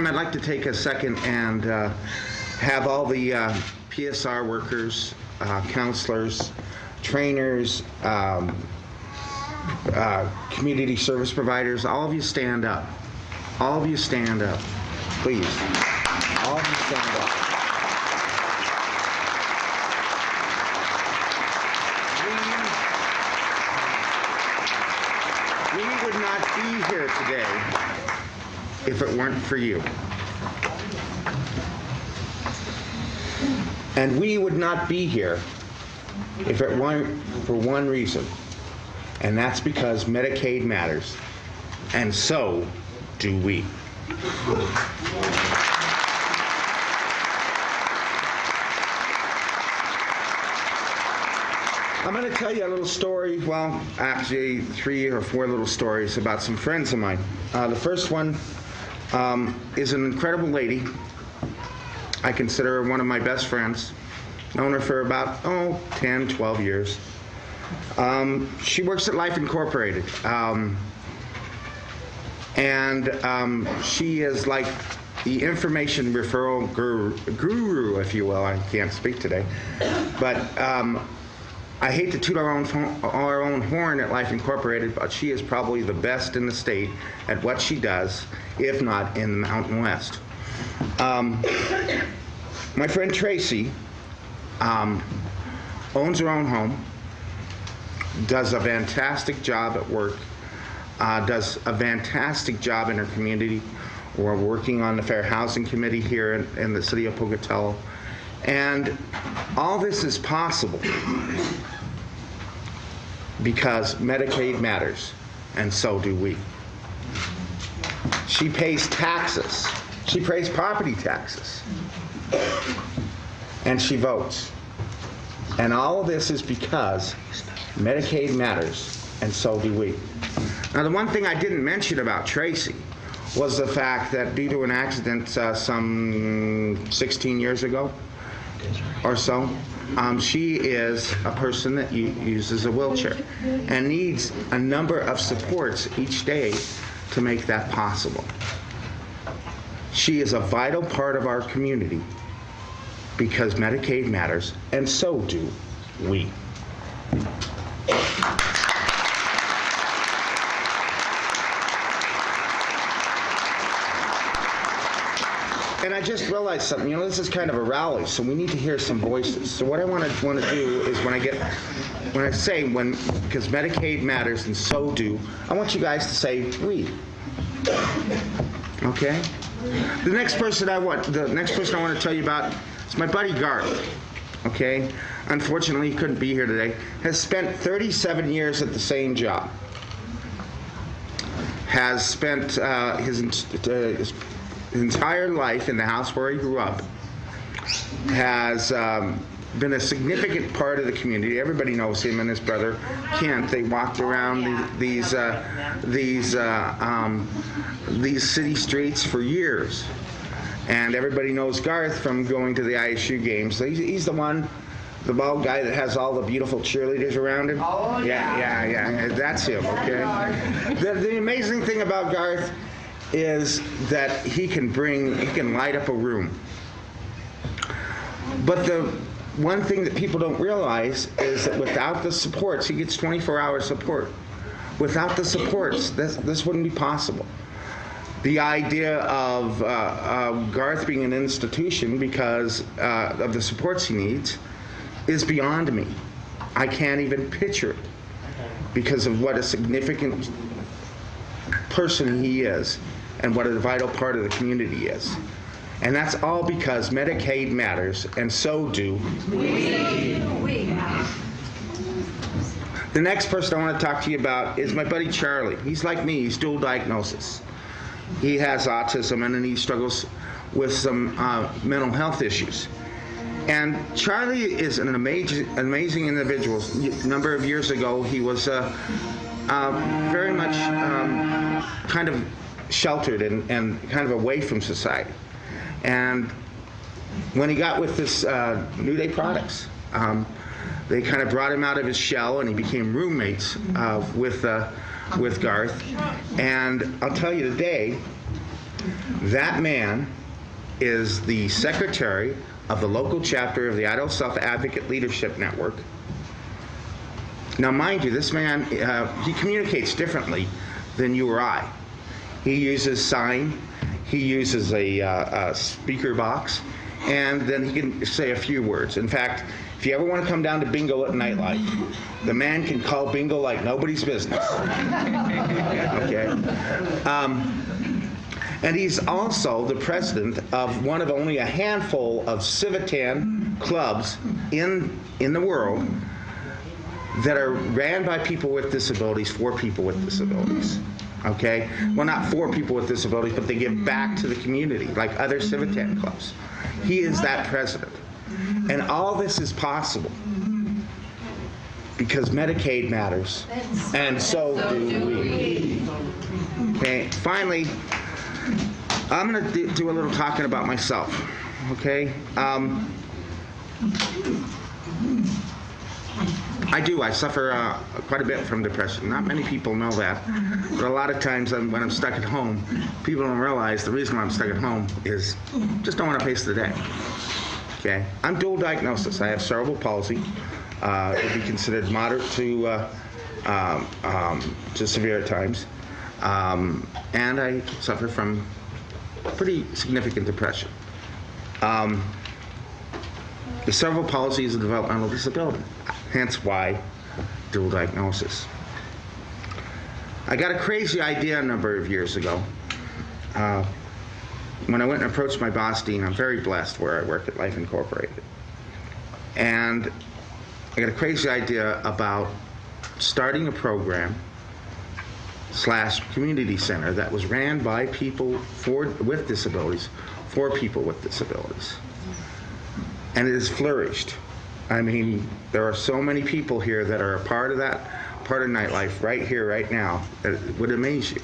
time, I'd like to take a second and have all the PSR workers, counselors, trainers, community service providers, all of you stand up. All of you stand up, please. All of you stand up. We would not be here today if it weren't for you. And we would not be here if it weren't for one reason, and that's because Medicaid matters, and so do we. I'm going to tell you a little story, well, actually 3 or 4 little stories about some friends of mine. The first one is an incredible lady. I consider her one of my best friends. Known her for about, 10, 12 years. She works at Life Incorporated. She is like the information referral guru, if you will. I can't speak today. But I hate to toot our own horn at Life Incorporated, but she is probably the best in the state at what she does, if not in the Mountain West. My friend Tracy owns her own home, does a fantastic job at work, does a fantastic job in her community. We're working on the Fair Housing Committee here in the city of Pocatello. And all this is possible because Medicaid matters, and so do we. She pays taxes. She pays property taxes. And she votes. And all of this is because Medicaid matters, and so do we. Now, the one thing I didn't mention about Tracy was the fact that due to an accident some 16 years ago or so, she is a person that uses a wheelchair and needs a number of supports each day to make that possible. She is a vital part of our community because Medicaid matters, and so do we. And I just realized something. This is kind of a rally, so we need to hear some voices. So what I want to do is because Medicaid matters and so do, I want you guys to say we. Okay? The next person I want to tell you about is my buddy Garth. Okay? Unfortunately, he couldn't be here today. Has spent 37 years at the same job. Has spent his entire life in the house where he grew up. Has been a significant part of the community. Everybody knows him and his brother Kent. They walked around these city streets for years, and everybody knows Garth from going to the ISU games. He's the bald guy that has all the beautiful cheerleaders around him. Oh yeah, that's him. Okay. The amazing thing about Garth is that he can light up a room. But the one thing that people don't realize is that without the supports, he gets 24-hour support. Without the supports, this wouldn't be possible. The idea of Garth being an institution because of the supports he needs is beyond me. I can't even picture it because of what a significant person he is and what a vital part of the community is. And that's all because Medicaid matters, and so do we. The next person I want to talk to you about is my buddy Charlie. He's like me. He's dual diagnosis. He has autism, and then he struggles with some mental health issues. And Charlie is an amazing individual. A number of years ago, he was very much kind of sheltered and kind of away from society. And when he got with this New Day products, they kind of brought him out of his shell, and he became roommates with Garth. And I'll tell you today, That man is the secretary of the local chapter of the Idaho Self-Advocate Leadership Network. Now, mind you, this man, he communicates differently than you or I. He uses sign, he uses a speaker box, and then he can say a few words. In fact, if you ever want to come down to bingo at nightlife, the man can call bingo like nobody's business. Okay? And he's also the president of one of only a handful of Civitan clubs in the world that are ran by people with disabilities, for people with disabilities. Okay? Well, not for people with disabilities, but they give back to the community, like other Civitan clubs. He is that president. And all this is possible because Medicaid matters, and so do we. Okay, finally, I'm going to do a little talking about myself, okay? I suffer quite a bit from depression. Not many people know that, but a lot of times when I'm stuck at home, people don't realize the reason why I'm stuck at home is just don't want to face the day. Okay, I'm dual diagnosis. I have cerebral palsy. It would be considered moderate to severe at times, and I suffer from pretty significant depression. The cerebral palsy is a developmental disability, hence why dual diagnosis. I got a crazy idea a number of years ago. When I went and approached my boss, Dean, I'm very blessed where I work at Life Incorporated. And I got a crazy idea about starting a program / community center that was ran by people with disabilities, for people with disabilities. And it has flourished. I mean, there are so many people here that are a part of that, part of nightlife right here, right now, that it would amaze you.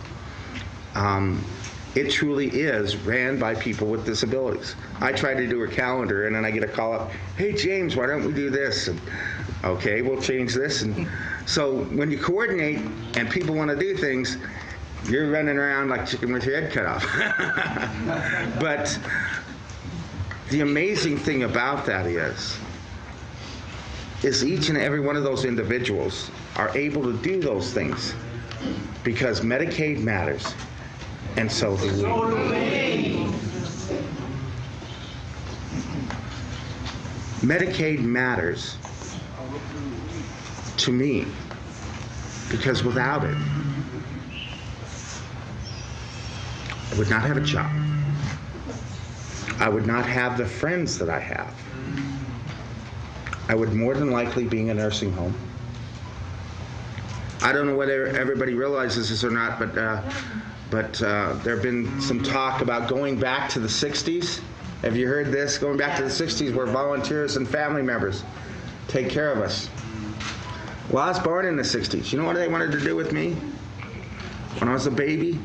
It truly is ran by people with disabilities. I try to do a calendar, and then I get a call up, hey, James, why don't we do this? And, okay, we'll change this. And so when you coordinate and people want to do things, you're running around like chicken with your head cut off. But the amazing thing about that is each and every one of those individuals are able to do those things because Medicaid matters. And so do we. Medicaid matters to me because without it, I would not have a job. I would not have the friends that I have. I would more than likely be in a nursing home. I don't know whether everybody realizes this or not, but there have been some talk about going back to the 60s. Have you heard this? Going back to the 60s where volunteers and family members take care of us. Well, I was born in the 60s. You know what they wanted to do with me when I was a baby?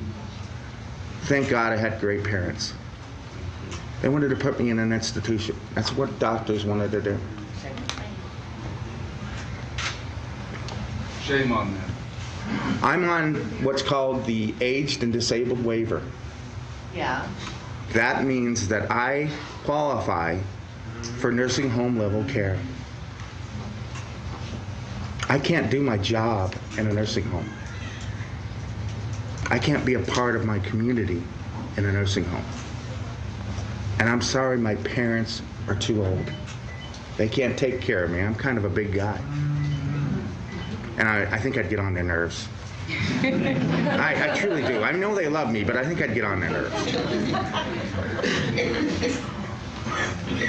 Thank God I had great parents. They wanted to put me in an institution. That's what doctors wanted to do. Shame on them. I'm on what's called the aged and disabled waiver. Yeah. That means that I qualify for nursing home level care. I can't do my job in a nursing home. I can't be a part of my community in a nursing home. And I'm sorry, my parents are too old. They can't take care of me. I'm kind of a big guy. And I think I'd get on their nerves. I truly do. I know they love me, but I think I'd get on their nerves.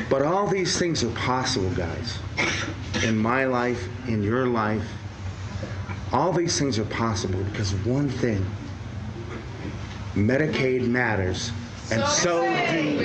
But all these things are possible, guys. In my life, in your life, all these things are possible because of one thing. Medicaid matters, and so do